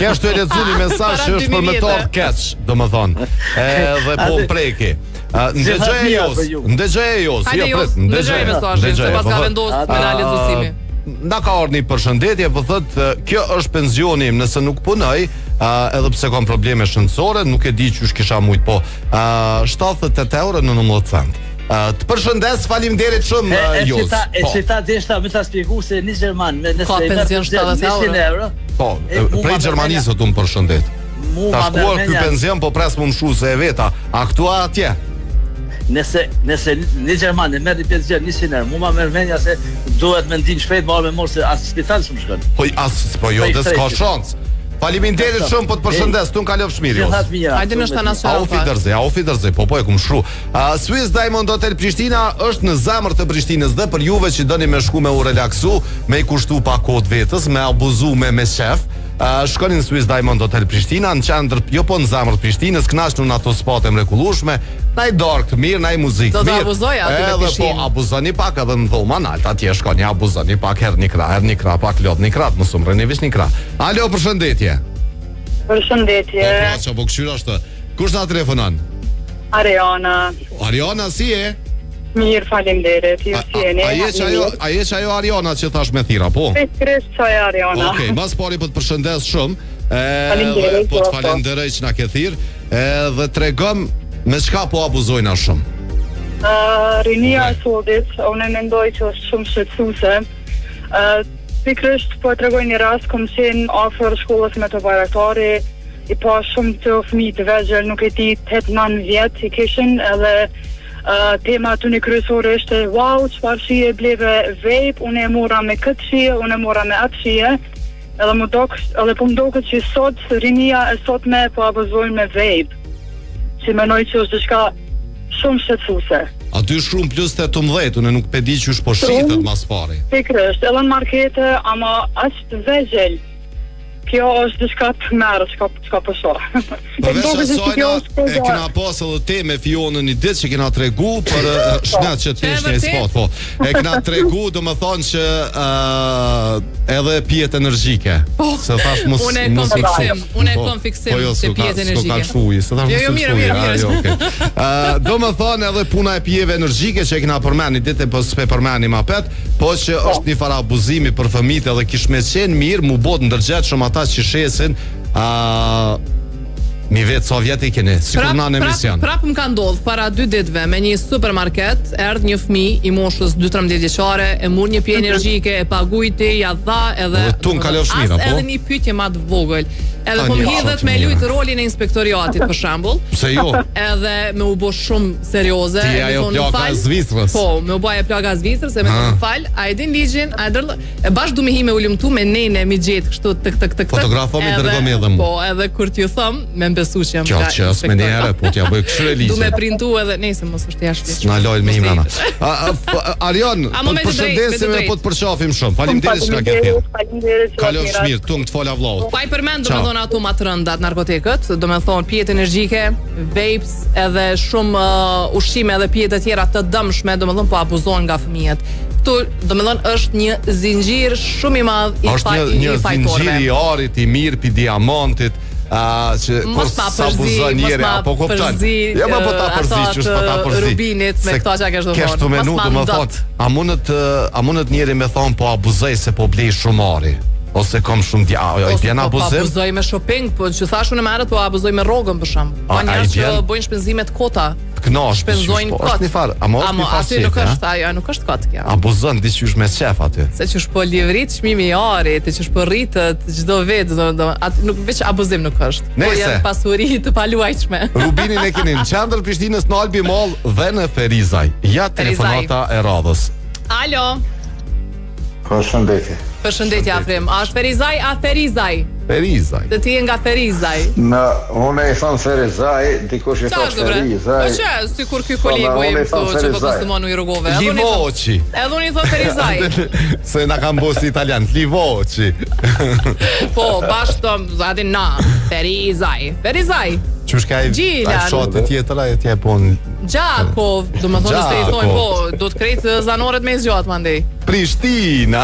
Speaker 2: Kështë të e lecu një mesaj që është për me torë keq, do më thonë. Dhe po më preki. Ndëgjë e jos.
Speaker 4: Hajde jos, ndëgjë e mesajin, se pas ka vendosë me në letësimi.
Speaker 2: Na ka orë një përshëndetje, po thëtë, kjo është pensionim, nëse nuk punoj, edhe pse kam probleme shëndësore, nuk e di që është kisha mujtë, po 78 € cent. Të përshëndes, faleminderit shumë Jos.
Speaker 12: E që ta deshta me ta spjegu se një Gjerman
Speaker 4: ka pension 70 €.
Speaker 2: Po, prej Gjermanisë të më përshëndet. Ta shkuar ky pension, po pres më mshu se e veta. A këtu atje?
Speaker 12: Nëse një Gjerman e merr një pension 100 €, mu ma merr mendja se duhet me ndin shpejt marrë me morë se as spital shumë shkon.
Speaker 2: Po jo, dhe s'ka shans. Faleminderit shumë, po të përshëndes, tu në kalov shmiri.
Speaker 4: Hajde në shtë nasë
Speaker 2: Aufi dërzej, po e kum shru. Swiss Diamond Hotel Prishtina është në zemër të Prishtinës dhe për juve që dëni me shku me u relaksu, me i kushtu pa kod vetës, me abuzu me shef, shkoni në Swiss Diamond Hotel Prishtina, në qendër, jo po në zemër të Prishtinës, knashtu në ato spate mrekullueshme, na i dark të mirë, na i muzikë mirë.
Speaker 4: Do të abuzoja aty në Prishtinë.
Speaker 2: Po abuzoni pak edhe në dhoma nalt, atje shkoni abuzoni pak her një kra, pak lodh një krat, mos umreni vish një kra. Alo, përshëndetje.
Speaker 13: Përshëndetje.
Speaker 2: Po këshyra është. Kush na telefonon?
Speaker 13: Ariana.
Speaker 2: Ariana, si e?
Speaker 13: Mirë, faleminderit. Ju si jeni?
Speaker 2: A je që ajo Ariana që thash me thira, po?
Speaker 13: Pikërisht çaj Ariana.
Speaker 2: Okej, mas pari po të përshëndes shumë.
Speaker 13: Faleminderit.
Speaker 2: Po të falenderoj që na ke thirr. Dhe tregom me çka po abuzojna shumë.
Speaker 13: Rinia e sodit, unë mendoj që është shumë shqetësuese. Pikërisht po tregoj një rast, kom qenë afër shkollës me të bajraktari, i pa shumë të fëmijë të vegjël, nuk e di 8-9 vjet i kishin, edhe tema aty një kryesore ishte wow, çfarë shije bleve vape, unë e mora me këtë shije, unë e mora me atë shije, edhe po më doket që sot rinia e sotme po abuzojnë me vape, që menoj që është diçka shumë shqetësuese.
Speaker 2: 2 shkrum plus 18, unë nuk pe di që është po shitet mas pari.
Speaker 13: Pikërisht, edhe në markete, ama është vegjel. Kjo është diçka të merë, çka po shoh.
Speaker 2: Përveç asajna, e kena pas edhe te me Fionën një ditë që kena tregu për shnet që t'esh një spot, po. E kena tregu, do më thonë që edhe pijet energjike. Se thash mos...
Speaker 4: Unë e kom fiksim se pijet energjike.
Speaker 2: S'ko ka shuji, se thash mos
Speaker 4: mirë.
Speaker 2: Do më thonë edhe puna e pijeve energjike që e kena përmen një ditë, po s'pe përmeni ma pet, po që është një fara abuzimi për fëmijët edhe kish me qenë mirë, mu bot ndërgjet shumë ata që shesin mi vetë Sovjet i keni sikur na në emision.
Speaker 4: Prap më ka ndodhur para 2 ditëve me një supermarket, erdhi një fëmijë i moshës 2-13 vjeçare, e mur një pije energjike, e pagujti, ja dha edhe
Speaker 2: tun kalosh mira, po.
Speaker 4: Edhe një pyetje më të vogël. Edhe po më hidhet me lut rolin e inspektoriatit për shembull.
Speaker 2: Pse jo?
Speaker 4: Edhe me u bë shumë serioze,
Speaker 2: ti ajo plaga Zvicrës.
Speaker 4: Po, me u bë plaga Zvicrës, e me të fal, a e din ligjin, a e bash du me hi me ulumtu me nene mi gjet kështu tek.
Speaker 2: Fotografomi dërgom edhe mua.
Speaker 4: Po, edhe kur t'ju thom, me besu që jam
Speaker 2: nga inspektor. Me njëherë, po t'ja bëj kështu e ligjin.
Speaker 4: Du me printu edhe, nejse mos është jashtë.
Speaker 2: Na lojnë me imrana. Arion, po të përshëndesim e po të përqafim shumë. Faleminderit nga këtë. Kalosh mirë, tung të fola vllau.
Speaker 4: Pa i përmend domethënë ato më të rëndat narkotikët, domethënë pijet energjike, vapes, edhe shumë ushqime edhe pije të tjera të dëmshme, domethënë po abuzohen nga fëmijët. Ktu domethënë është një zinxhir shumë i madh i fajtorëve.
Speaker 2: Është një zinxhir i arit, i mirë, pi diamantit. Që kur sa buzon njëri apo kupton. Ja po ta përzi, ç'është po ta përzi.
Speaker 4: Rubinit me këto çka kesh
Speaker 2: Kesh të menu, domethënë, a mundet njëri me thon po abuzoj se po blej shumë ari. Ose kom shumë i bjen abuzim.
Speaker 4: Po abuzoj me shopping, po që thash unë marrët, po abuzoj me rrogën për shemb. Po njerëz që bëjnë shpenzime të kota.
Speaker 2: Knash,
Speaker 4: shpenzojnë kot.
Speaker 2: Është një farë,
Speaker 4: aty nuk është ajo, nuk është kot kjo.
Speaker 2: Abuzon diçysh me shef aty.
Speaker 4: Se që është po livrit çmimi i arit, që është po rritet çdo vetë, aty nuk veç abuzim nuk është. Po janë pasuri të paluajtshme.
Speaker 2: Rubinin e keni në qendër Prishtinës në Albi Mall dhe në Ferizaj. Ja telefonata e radhës.
Speaker 4: Alo.
Speaker 14: Përshëndetje.
Speaker 4: Përshëndetje Afrim. A është Ferizaj a Ferizaj?
Speaker 2: Ferizaj.
Speaker 4: Dhe ti je nga Ferizaj.
Speaker 14: Unë e thon Ferizaj, dikush e thon Ferizaj.
Speaker 4: Po çe, sikur ky kolegu im thotë që po konsumon i rrugove.
Speaker 2: Livoçi.
Speaker 4: Edhe unë i thon Ferizaj.
Speaker 2: Se na kanë bosi italian, Livoçi.
Speaker 4: Po, bashkë aty na. Ferizaj. Ferizaj.
Speaker 2: Qysh ka ai shotë tjetër ai atje po
Speaker 4: Gjakov, domethënë se i thonë po, do të krejt zanoret me zgjat mandej.
Speaker 2: Prishtina.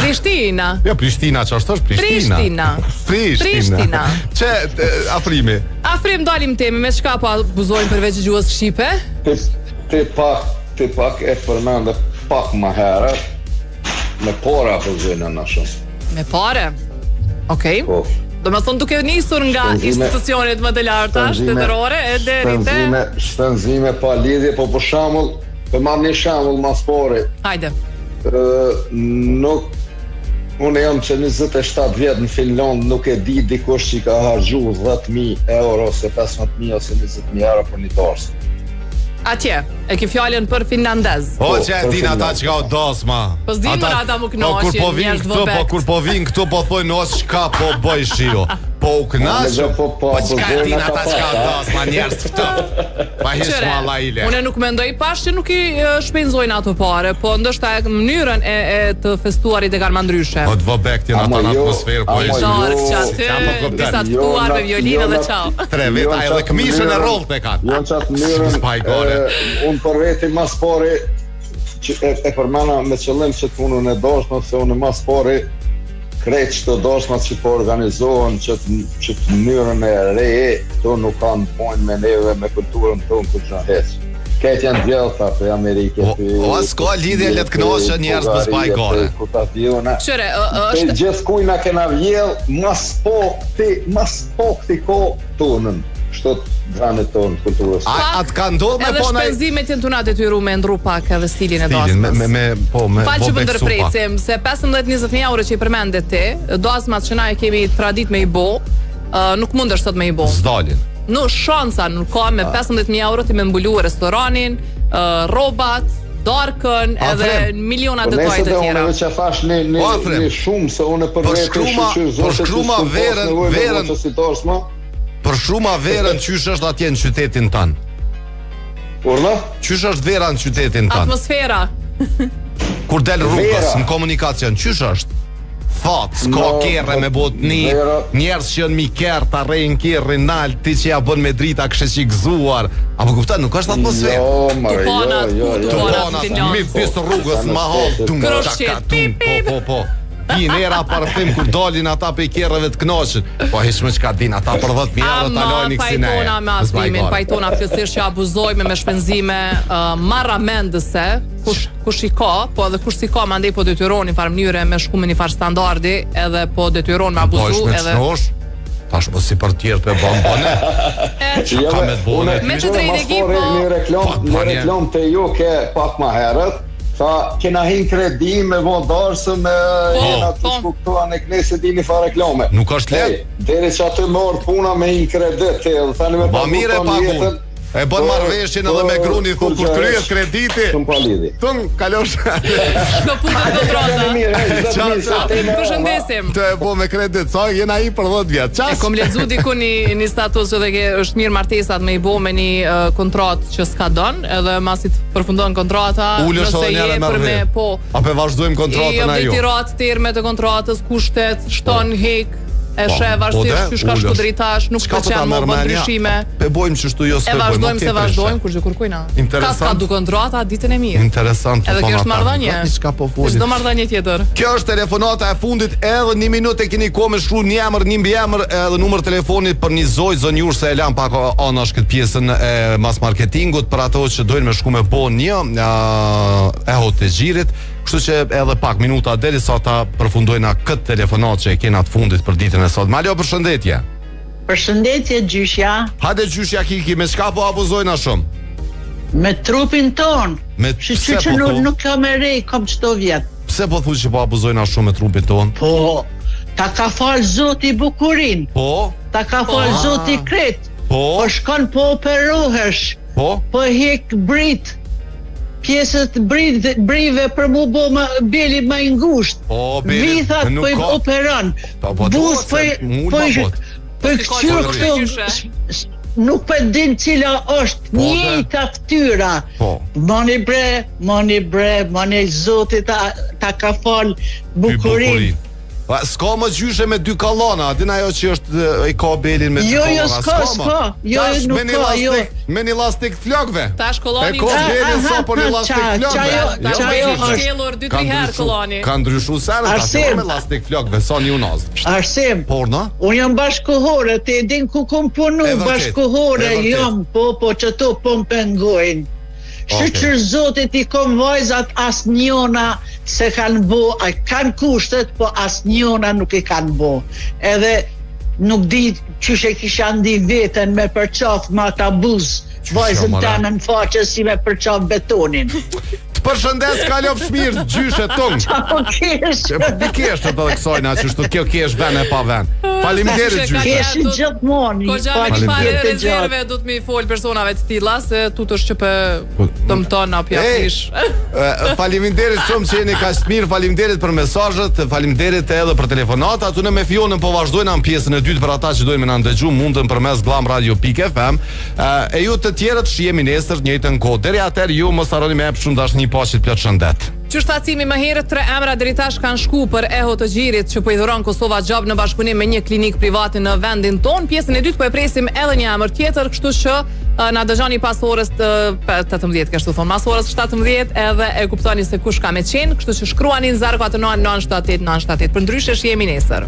Speaker 2: Jo, Prishtina, ç'është Prishtina. Çe Afrimi.
Speaker 4: Afrim dalim temi, me çka po abuzojnë përveç gjuhës shqipe?
Speaker 14: Ti pak e përmend pak më herët me para abuzojnë na shumë.
Speaker 4: Me parë? Okej.
Speaker 14: Po.
Speaker 4: Do me thonë duke nisur nga institucionet më të larta, shtetërore, e deri te...
Speaker 14: Shpenzime pa lidhje, po për shembull, për marrë një shembull mas pari.
Speaker 4: Hajde.
Speaker 14: Unë jam që 27 vjetë në Finland, nuk e di dikush që ka harxhu 10.000 euro, ose 15.000 ose 20.000 euro për një tarsë.
Speaker 4: Atje, e ki fjallën për finlandez.
Speaker 2: Po që e din ata që ka o dosma.
Speaker 4: Po s'din më ata më knashin, njerëz vëbekt.
Speaker 2: Po kur po vinë këtu po thojnë os çka po bëj shio. Po u knash. Po çka e din ata që ka o dosma, njerëz të ftoft. Pa hiç malla ile.
Speaker 4: Unë nuk mendoj pash që nuk i shpenzojnë ato pare, po ndoshta mënyrën e të festuarit e kanë ndryshe.
Speaker 2: Po të vëbekt janë ata në atmosferë, po
Speaker 4: disa të ftuar me violinë dhe çao.
Speaker 2: 3 veta edhe këmishën e rrollët e kanë.
Speaker 14: Janë çat mënyrën. Unë për veti mas pari e përmana me qëllim që të punën e dashma, se unë mas pari krejt që të dashma që po organizohen që të mënyrën e reje, këto nuk kanë pojnë me neve, me kulturën tonë këtë gjë heq. Këtë janë djelta për Amerike.
Speaker 2: O s'ka lidhje le të knoshë njerëz për s'paj gore.
Speaker 4: Qëre,
Speaker 14: është... Gjithë kujna kena vjell, mas po këti ko tonën. Shtot dranet tonë kulturës.
Speaker 2: Atë ka ndodhë me
Speaker 4: edhe
Speaker 2: po na...
Speaker 4: Edhe shpenzimet jenë të natë e tyru me ndru pak edhe stilin e dasmas. Falë që për ndërprecim, se 15-20.000 euro që i përmendet ti, dasmas që na e kemi tradit me i bo, nuk mund është sot me i bo.
Speaker 2: Zdalin.
Speaker 4: Nuk shansa nuk ka me 15.000 euro ti me mbulu restoranin, robat, darkën, edhe miliona detaj të tjera.
Speaker 14: Unë që thash një shumë, se unë për vetë
Speaker 2: shkruma verën Për shumë verën qysh është atje në qytetin tanë?
Speaker 14: Urna?
Speaker 2: Qysh është vera në qytetin tanë?
Speaker 4: Atmosfera.
Speaker 2: Kur del rrugës në komunikacion, qysh është? Thot, s'ka kerre me bot njerës që në mi kerë, ta rejnë kerë, nalë, ti që ja bën me drita kështë që i gëzuar. Apo kuptan, nuk është atmosferë. Tuponat, mi pisë rrugës në mahal, po. Nera parfim kur dolin ata pe kerreve të knoqën. Po hiç më çka din ata për 10.000 euro ta lojnë kësinë.
Speaker 4: Pajtona me asnimin, pajtona plotësisht që abuzojme me shpenzime marramendëse. Kush i ka, po edhe kush si ka mandej po detyroni far mënyre me shkumin i far standardi, edhe po detyron me abuzu edhe.
Speaker 2: Tash po si për tjerë për bombone. Ka me të bone.
Speaker 4: Me që drejt ekip po.
Speaker 14: Në reklam të ju ke pak ma herët. Tha, kena hin kredi me vondarsë me jena të shkuktua në knese dini fa reklame.
Speaker 2: Nuk është let?
Speaker 14: Deri që aty morë puna me hin kredit.
Speaker 2: Ba mire pagun. E bën marrëveshjen edhe me gruni thu kur kryet krediti.
Speaker 14: Shumë pa lidhje.
Speaker 2: Thon kalosh.
Speaker 4: Shko punë kontrolla. Përshëndesim.
Speaker 2: Të e bë me kredit, sa jena i për 10 vjet.
Speaker 4: E kom lexu diku një status edhe që është mirë martesat me i bë me një kontratë që s'ka don, edhe masi të përfundon kontrata, nëse je për me po.
Speaker 2: Apo vazhdojmë kontratën ajo.
Speaker 4: Jo detirat termet e kontratës, kushtet, shton hek. E shë varsisht që shka shku dritash, nuk pëlqen më bën ndryshime.
Speaker 2: Pe bojmë që shtu jo s'pe bojmë.
Speaker 4: E vazhdojmë se vazhdojmë, kur që kërkujna. Ka du kontrata, ditën e mirë.
Speaker 2: Interesant.
Speaker 4: Edhe kjo është marrëdhënie. Çdo marrëdhënie tjetër.
Speaker 2: Kjo është telefonata e fundit, edhe 1 minutë e keni kohë me shkruaj një emër, një mbiemër edhe numër telefonit për një zonjur se e lan pak anash këtë pjesën e mas marketingut për ato që dojnë me shku me bo një e hotegjirit. Kështu që edhe pak minuta deri sa ta përfundojna këtë telefonat që e kena të fundit për ditën e sot. Malo, përshëndetje.
Speaker 15: Përshëndetje gjyshja.
Speaker 2: Hajde gjyshja Kiki, me çka po abuzojna shumë?
Speaker 15: Me trupin ton.
Speaker 2: Pse
Speaker 15: që nuk kam e rej, kam çdo vjet.
Speaker 2: Pse po thuaj që po abuzojna shumë me trupin ton?
Speaker 15: Po, ta ka fal Zoti bukurin.
Speaker 2: Po.
Speaker 15: Ta ka fal Zoti kret.
Speaker 2: Po.
Speaker 15: Po shkon po operohesh.
Speaker 2: Po.
Speaker 15: Po hek brit. Pjesët brive për mu bo beli ma i ngusht. Vithat po i operon. Buz po i këqyr këto. Nuk për din cila është njëta ftyra. Mani bre, mani Zotit ta ka fal bukurin.
Speaker 2: S'ka më gjyshe me 2 kallana, adin ajo që është i ka belin me 2 kallana.
Speaker 15: Jo, s'ka. Jo, nuk ka, jo.
Speaker 2: Me një lastik flokve.
Speaker 4: Tash koloni.
Speaker 2: E ka belin sa për një lastik flokve.
Speaker 4: Qajo shkelur 2-3 herë koloni.
Speaker 2: Ka ndryshu sërë, ta shkelur me lastik flokve, sa një unaz.
Speaker 15: Arsim,
Speaker 2: Porno?
Speaker 15: Unë jam bashkohore, te edin ku kom punu, bashkohore jam, po që to po më pengojnë. Shqyqër Zotit I kom vajzat as njona se kanë bo, kanë kushtet, po as njona nuk I kanë bo. Edhe nuk di qyshe kisha ndi veten me përqaf ma ta buz vajzën tanë në faqe si me përqaf betonin.
Speaker 2: Përshëndes Kalov Shmirë, gjyshe tungë.
Speaker 15: Qa kesh?
Speaker 2: Di kesh të të kësojna që shtu kjo kesh ven e pa ven. Faleminderit gjyshe.
Speaker 15: Kesh gjithmoni.
Speaker 4: Ko gjami një pare rezerve du të mi folë personave të tila se tut është që për të më tonë apja fish.
Speaker 2: Faleminderit shumë që jeni ka shmirë, faleminderit për mesazhet, faleminderit edhe për telefonata. Atu në me Fionën po vazhdojnë në pjesën e dytë për ata që dojnë me në ndëgju mundën përmes glamradio.fm. E ju të tjerët që jemi nesër njëjtën kohë. Deri atëherë ju mos harroni me shumë dashni paqit plot shëndet.
Speaker 4: Qështacimi më herët 3 emra deri tash kanë shku për e hotegjirit që po I dhuron Kosova Job në bashkëpunim me një klinik private në vendin ton. Pjesën e dytë po e presim edhe një emër tjetër, kështu që na dëgjoni pas orës 18, kështu thon, pas orës 17 edhe e kuptoni se kush ka me qenë, kështu që shkruani në 049 978 978. Përndryshe jemi nesër.